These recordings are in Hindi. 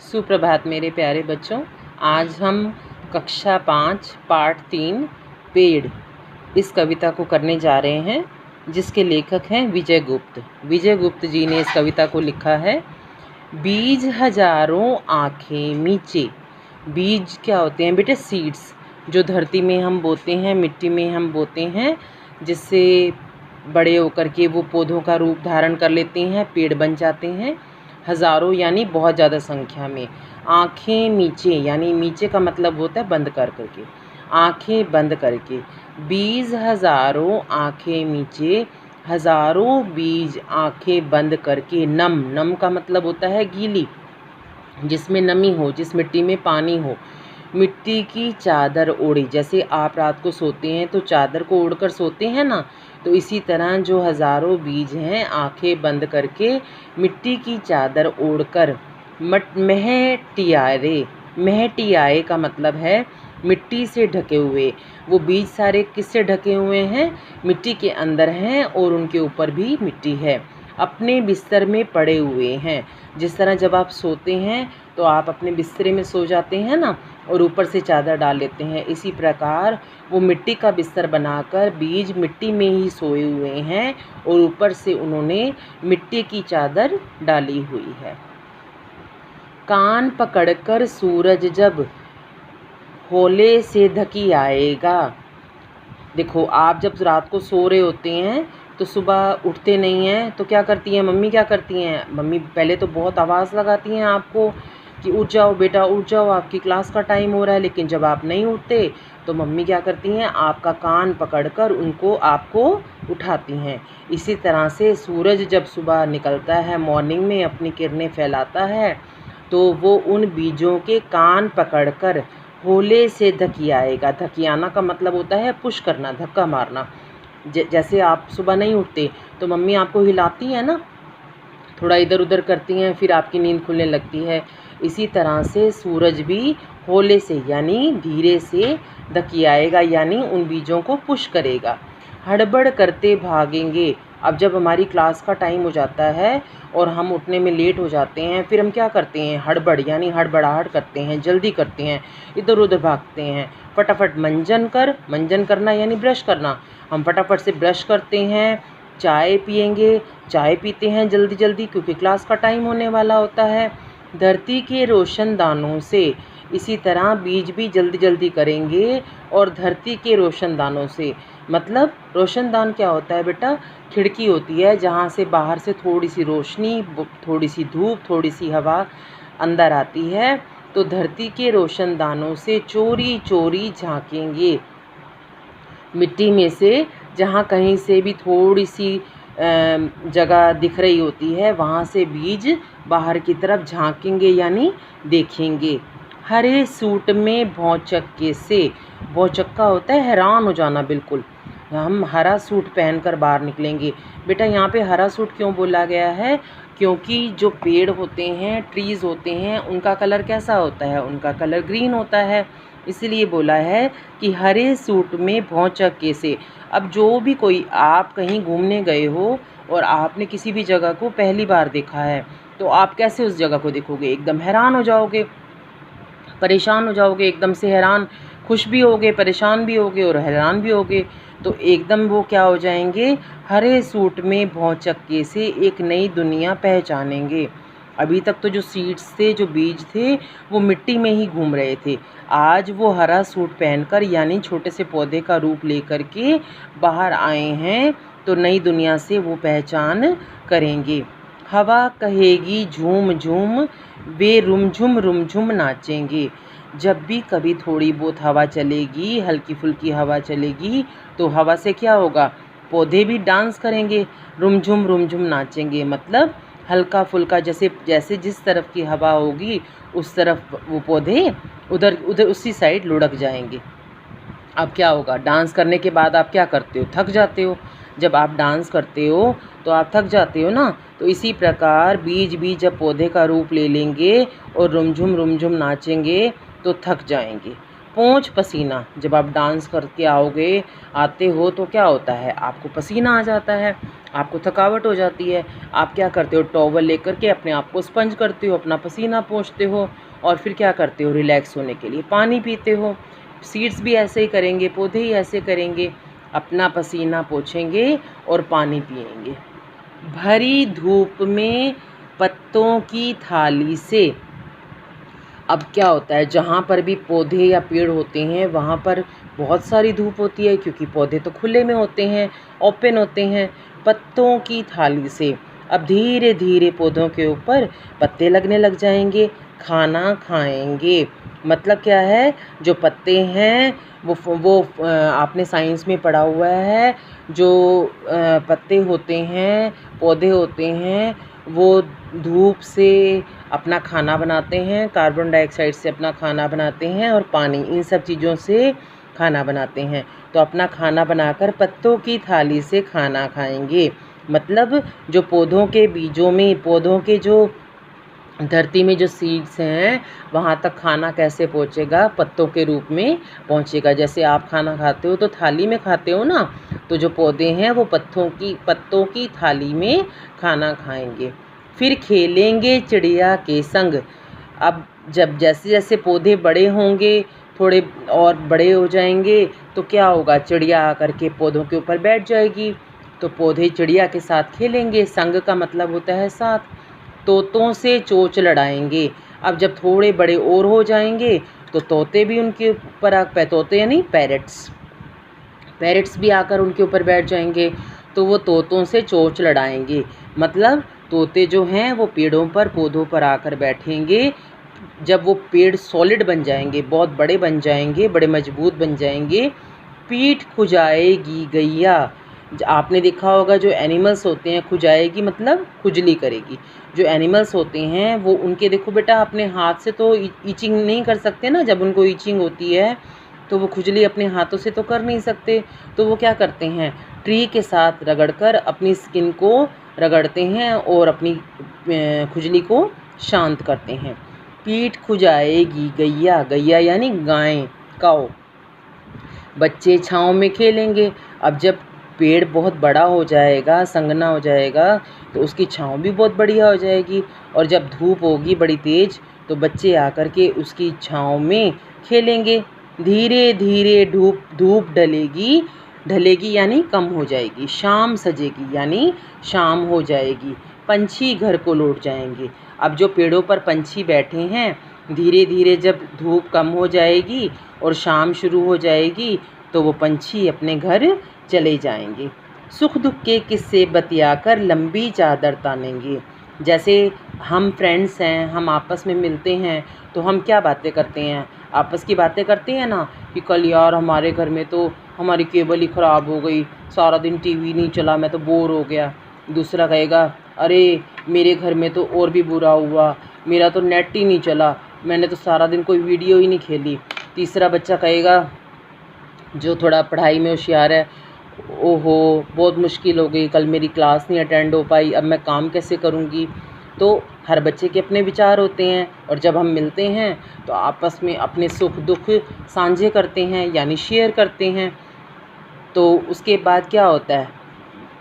सुप्रभात मेरे प्यारे बच्चों। आज हम कक्षा 5 पाठ 3 पेड़ इस कविता को करने जा रहे हैं, जिसके लेखक हैं विजय गुप्त। विजय गुप्त जी ने इस कविता को लिखा है। बीज हजारों आँखें मीचे। बीज क्या होते हैं बेटे? सीड्स, जो धरती में हम बोते हैं, मिट्टी में हम बोते हैं, जिससे बड़े होकर के वो पौधों का रूप धारण कर लेते हैं, पेड़ बन जाते हैं। हज़ारों यानी बहुत ज़्यादा संख्या में। आँखें मीचे यानी मीचे का मतलब होता है बंद कर करके, आँखें बंद करके। बीज हज़ारों आँखें मीचे, हज़ारों बीज आँखें बंद करके। नम, नम का मतलब होता है गीली, जिसमें नमी हो, जिस मिट्टी में पानी हो। मिट्टी की चादर ओढ़ी, जैसे आप रात को सोते हैं तो चादर को ओढ़कर सोते हैं ना, तो इसी तरह जो हज़ारों बीज हैं आंखें बंद करके मिट्टी की चादर ओढ़कर महटियारे। महटियाए का मतलब है मिट्टी से ढके हुए। वो बीज सारे किससे ढके हुए हैं? मिट्टी के अंदर हैं और उनके ऊपर भी मिट्टी है। अपने बिस्तर में पड़े हुए हैं। जिस तरह जब आप सोते हैं तो आप अपने बिस्तरे में सो जाते हैं ना, और ऊपर से चादर डाल लेते हैं, इसी प्रकार वो मिट्टी का बिस्तर बनाकर बीज मिट्टी में ही सोए हुए हैं और ऊपर से उन्होंने मिट्टी की चादर डाली हुई है। कान पकड़कर सूरज जब होले से धकी आएगा। देखो, आप जब रात को सो रहे होते हैं तो सुबह उठते नहीं हैं, तो क्या करती हैं मम्मी? क्या करती हैं मम्मी? पहले तो बहुत आवाज़ लगाती हैं आपको कि उठ जाओ बेटा, उठ जाओ, आपकी क्लास का टाइम हो रहा है। लेकिन जब आप नहीं उठते तो मम्मी क्या करती हैं? आपका कान पकड़कर आपको उठाती हैं। इसी तरह से सूरज जब सुबह निकलता है, मॉर्निंग में अपनी किरणें फैलाता है, तो वो उन बीजों के कान पकड़कर होले से धकियाएगा। धकियाना का मतलब होता है पुश करना, धक्का मारना। जैसे आप सुबह नहीं उठते तो मम्मी आपको हिलाती है ना, थोड़ा इधर उधर करती हैं, फिर आपकी नींद खुलने लगती है। इसी तरह से सूरज भी होले से यानी धीरे से धकियाएगा, यानी उन बीजों को पुश करेगा। हड़बड़ करते भागेंगे। अब जब हमारी क्लास का टाइम हो जाता है और हम उठने में लेट हो जाते हैं, फिर हम क्या करते हैं? हड़बड़ यानी हड़बड़ाहट करते हैं, जल्दी करते हैं, इधर उधर भागते हैं। फटाफट मंजन करना यानी ब्रश करना। हम फटाफट से ब्रश करते हैं, चाय पिएंगे, चाय पीते हैं जल्दी जल्दी, क्योंकि क्लास का टाइम होने वाला होता है। धरती के रोशनदानों से, इसी तरह बीज भी जल्दी जल्दी करेंगे। और धरती के रोशनदानों से मतलब रोशनदान क्या होता है बेटा? खिड़की होती है जहाँ से बाहर से थोड़ी सी रोशनी, थोड़ी सी धूप, थोड़ी सी हवा अंदर आती है। तो धरती के रोशनदानों से चोरी चोरी झांकेंगे। मिट्टी में से जहाँ कहीं से भी थोड़ी सी जगह दिख रही होती है, वहाँ से बीज बाहर की तरफ झांकेंगे यानी देखेंगे। हरे सूट में भौचक्के से, भौचक्का होता है हैरान हो जाना, बिल्कुल। हम हरा सूट पहनकर बाहर निकलेंगे। बेटा यहाँ पे हरा सूट क्यों बोला गया है? क्योंकि जो पेड़ होते हैं, ट्रीज़ होते हैं, उनका कलर कैसा होता है? उनका कलर ग्रीन होता है, इसलिए बोला है कि हरे सूट में भौचक्के से। अब जो भी कोई, आप कहीं घूमने गए हो और आपने किसी भी जगह को पहली बार देखा है, तो आप कैसे उस जगह को देखोगे? एकदम हैरान हो जाओगे, परेशान हो जाओगे, एकदम से हैरान, खुश भी होगे, परेशान भी होगे और हैरान भी होगे। तो एकदम वो क्या हो जाएंगे? हरे सूट में भौचक्के से एक नई दुनिया पहचानेंगे। अभी तक तो जो सीड्स थे, जो बीज थे, वो मिट्टी में ही घूम रहे थे। आज वो हरा सूट पहनकर यानी छोटे से पौधे का रूप लेकर के बाहर आए हैं, तो नई दुनिया से वो पहचान करेंगे। हवा कहेगी झूम झूम, वे रुमझुम नाचेंगे। जब भी कभी थोड़ी बहुत हवा चलेगी, हल्की फुल्की हवा चलेगी, तो हवा से क्या होगा? पौधे भी डांस करेंगे, रुमझुम नाचेंगे। मतलब हल्का फुल्का, जैसे जैसे जिस तरफ की हवा होगी उस तरफ वो पौधे उधर उधर उसी साइड लुढ़क जाएंगे। अब क्या होगा? डांस करने के बाद आप क्या करते हो? थक जाते हो। जब आप डांस करते हो तो आप थक जाते हो ना। तो इसी प्रकार बीज भी जब पौधे का रूप ले लेंगे और रुमझुम नाचेंगे तो थक जाएंगे। पोंछ पसीना, जब आप डांस करके आते हो तो क्या होता है, आपको पसीना आ जाता है, आपको थकावट हो जाती है। आप क्या करते हो, टॉवल लेकर के अपने आप को स्पंज करते हो, अपना पसीना पोंछते हो और फिर क्या करते हो, रिलैक्स होने के लिए पानी पीते हो। सीड्स भी ऐसे ही करेंगे, पौधे ही ऐसे करेंगे, अपना पसीना पोंछेंगे और पानी पिएंगे। भरी धूप में पत्तों की थाली से। अब क्या होता है, जहाँ पर भी पौधे या पेड़ होते हैं वहाँ पर बहुत सारी धूप होती है, क्योंकि पौधे तो खुले में होते हैं, ओपन होते हैं। पत्तों की थाली से अब धीरे धीरे पौधों के ऊपर पत्ते लगने लग जाएंगे, खाना खाएंगे। मतलब क्या है, जो पत्ते हैं वो आपने साइंस में पढ़ा हुआ है, जो पत्ते होते हैं, पौधे होते हैं, वो धूप से अपना खाना बनाते हैं, कार्बन डाइऑक्साइड से अपना खाना बनाते हैं और पानी, इन सब चीज़ों से खाना बनाते हैं। तो अपना खाना बनाकर पत्तों की थाली से खाना खाएंगे। मतलब जो पौधों के बीजों में, पौधों के जो धरती में जो सीड्स हैं वहाँ तक खाना कैसे पहुँचेगा, पत्तों के रूप में पहुँचेगा। जैसे आप खाना खाते हो तो थाली में खाते हो ना, तो जो पौधे हैं वो पत्तों की थाली में खाना खाएंगे। फिर खेलेंगे चिड़िया के संग। अब जब जैसे जैसे पौधे बड़े होंगे, थोड़े और बड़े हो जाएंगे, तो क्या होगा, चिड़िया आकर के पौधों के ऊपर बैठ जाएगी, तो पौधे चिड़िया के साथ खेलेंगे। संग का मतलब होता है साथ। तोतों से चोंच लड़ाएंगे। अब जब थोड़े बड़े और हो जाएंगे तो तोते भी उनके ऊपर तोते यानी पैरेट्स भी आकर उनके ऊपर बैठ जाएंगे, तो वो तोतों से चोंच लड़ाएंगे। मतलब तोते जो हैं वो पेड़ों पर, पौधों पर आकर बैठेंगे। जब वो पेड़ सॉलिड बन जाएंगे, बहुत बड़े बन जाएंगे, बड़े मजबूत बन जाएंगे, पीठ खुजाएगी गैया। आपने देखा होगा जो एनिमल्स होते हैं, खुजाएगी मतलब खुजली करेगी। जो एनिमल्स होते हैं वो, उनके देखो बेटा, अपने हाथ से तो ईचिंग नहीं कर सकते ना, जब उनको ईचिंग होती है तो वो खुजली अपने हाथों से तो कर नहीं सकते, तो वो क्या करते हैं, ट्री के साथ रगड़कर अपनी स्किन को रगड़ते हैं और अपनी खुजली को शांत करते हैं। पीठ खुजाएगी गैया, गैया यानी गाय, काऊ। बच्चे छाँव में खेलेंगे। अब जब पेड़ बहुत बड़ा हो जाएगा, संघना हो जाएगा, तो उसकी छाँव भी बहुत बढ़िया हो जाएगी। और जब धूप होगी बड़ी तेज़, तो बच्चे आकर के उसकी छाँव में खेलेंगे। धीरे धीरे धूप ढलेगी, ढलेगी यानी कम हो जाएगी। शाम सजेगी यानी शाम हो जाएगी। पंछी घर को लौट जाएंगे। अब जो पेड़ों पर पंछी बैठे हैं, धीरे धीरे जब धूप कम हो जाएगी और शाम शुरू हो जाएगी, तो वो पंछी अपने घर चले जाएंगे। सुख दुख के किस्से बतियाकर लंबी चादर तानेंगे। जैसे हम फ्रेंड्स हैं, हम आपस में मिलते हैं, तो हम क्या बातें करते हैं, आपस की बातें करते हैं ना, कि कल यार हमारे घर में तो हमारी केबल ही ख़राब हो गई, सारा दिन टीवी नहीं चला, मैं तो बोर हो गया। दूसरा कहेगा, अरे मेरे घर में तो और भी बुरा हुआ, मेरा तो नेट ही नहीं चला, मैंने तो सारा दिन कोई वीडियो ही नहीं खेली। तीसरा बच्चा कहेगा, जो थोड़ा पढ़ाई में होशियार है, ओहो बहुत मुश्किल हो गई, कल मेरी क्लास नहीं अटेंड हो पाई, अब मैं काम कैसे करूँगी। तो हर बच्चे के अपने विचार होते हैं, और जब हम मिलते हैं तो आपस में अपने सुख दुख साझे करते हैं, यानी शेयर करते हैं। तो उसके बाद क्या होता है,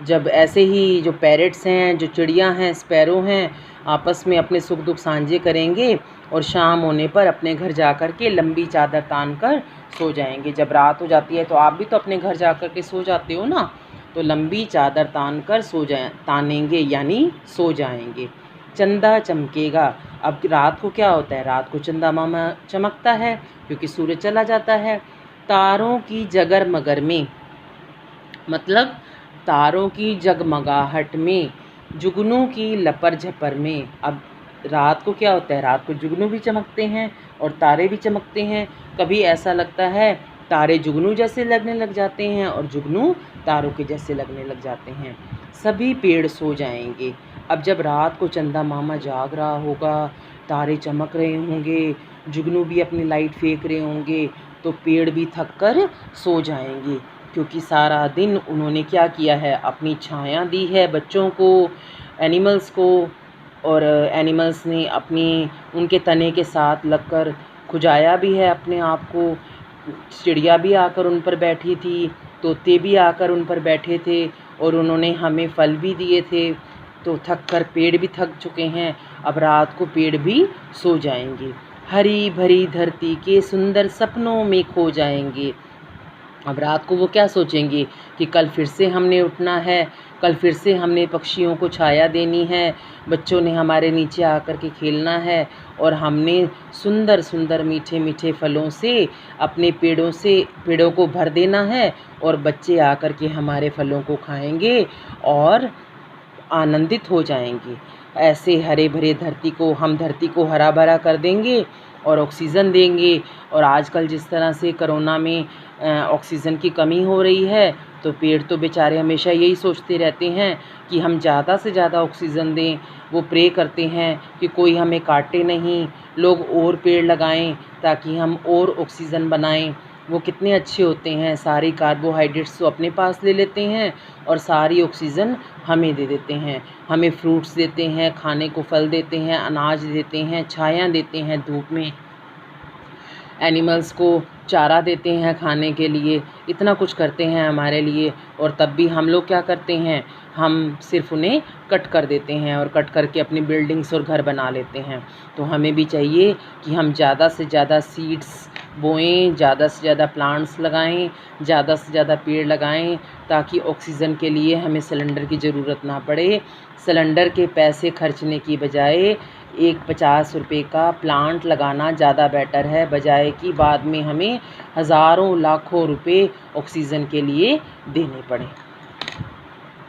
जब ऐसे ही जो पैरेट्स हैं, जो चिड़िया हैं, स्पैरो हैं, आपस में अपने सुख दुख साझे करेंगे और शाम होने पर अपने घर जा कर के लंबी चादर तान कर सो जाएंगे। जब रात हो जाती है तो आप भी तो अपने घर जा कर के सो जाते हो ना, तो लंबी चादर तान कर तानेंगे यानी सो जाएंगे। चंदा चमकेगा। अब रात को क्या होता है, रात को चंदा मामा चमकता है क्योंकि सूरज चला जाता है। तारों की जगर मगर में, मतलब तारों की जगमगाहट में, जुगनू की लपर झपर में। अब रात को क्या होता है, रात को जुगनू भी चमकते हैं और तारे भी चमकते हैं। कभी ऐसा लगता है तारे जुगनू जैसे लगने लग जाते हैं और जुगनू तारों के जैसे लगने लग जाते हैं। सभी पेड़ सो जाएंगे। अब जब रात को चंदा मामा जाग रहा होगा, तारे चमक रहे होंगे, जुगनू भी अपनी लाइट फेंक रहे होंगे, तो पेड़ भी थक कर सो जाएंगे, क्योंकि सारा दिन उन्होंने क्या किया है, अपनी छाया दी है बच्चों को, एनिमल्स को, और एनिमल्स ने उनके तने के साथ लगकर खुजाया भी है अपने आप को, चिड़िया भी आकर उन पर बैठी थी, तोते भी आकर उन पर बैठे थे और उन्होंने हमें फल भी दिए थे। तो थक कर पेड़ भी थक चुके हैं, अब रात को पेड़ भी सो जाएंगे, हरी भरी धरती के सुंदर सपनों में खो जाएंगे। अब रात को वो क्या सोचेंगे कि कल फिर से हमने उठना है, कल फिर से हमने पक्षियों को छाया देनी है, बच्चों ने हमारे नीचे आकर के खेलना है और हमने सुंदर सुंदर मीठे मीठे फलों से अपने पेड़ों को भर देना है और बच्चे आकर के हमारे फलों को खाएंगे और आनंदित हो जाएंगे। ऐसे हरे भरे धरती को हरा भरा कर देंगे और ऑक्सीजन देंगे। और आजकल जिस तरह से कोरोना में ऑक्सीजन की कमी हो रही है, तो पेड़ तो बेचारे हमेशा यही सोचते रहते हैं कि हम ज़्यादा से ज़्यादा ऑक्सीजन दें। वो प्रे करते हैं कि कोई हमें काटे नहीं, लोग और पेड़ लगाएं ताकि हम और ऑक्सीजन बनाएं। वो कितने अच्छे होते हैं, सारी कार्बोहाइड्रेट्स तो अपने पास ले लेते हैं और सारी ऑक्सीजन हमें दे देते हैं। हमें फ्रूट्स देते हैं, खाने को फल देते हैं, अनाज देते हैं, छाया देते हैं धूप में, एनिमल्स को चारा देते हैं खाने के लिए, इतना कुछ करते हैं हमारे लिए। और तब भी हम लोग क्या करते हैं, हम सिर्फ उन्हें कट कर देते हैं और कट करके अपनी बिल्डिंग्स और घर बना लेते हैं। तो हमें भी चाहिए कि हम ज़्यादा से ज़्यादा सीड्स बोएं, ज़्यादा से ज़्यादा प्लांट्स लगाएं, ज़्यादा से ज़्यादा पेड़ लगाएं, ताकि ऑक्सीजन के लिए हमें सिलेंडर की ज़रूरत ना पड़े। सिलेंडर के पैसे खर्चने की बजाय एक 50 रुपये का प्लांट लगाना ज़्यादा बेटर है, बजाय कि बाद में हमें हज़ारों लाखों रुपए ऑक्सीजन के लिए देने पड़े।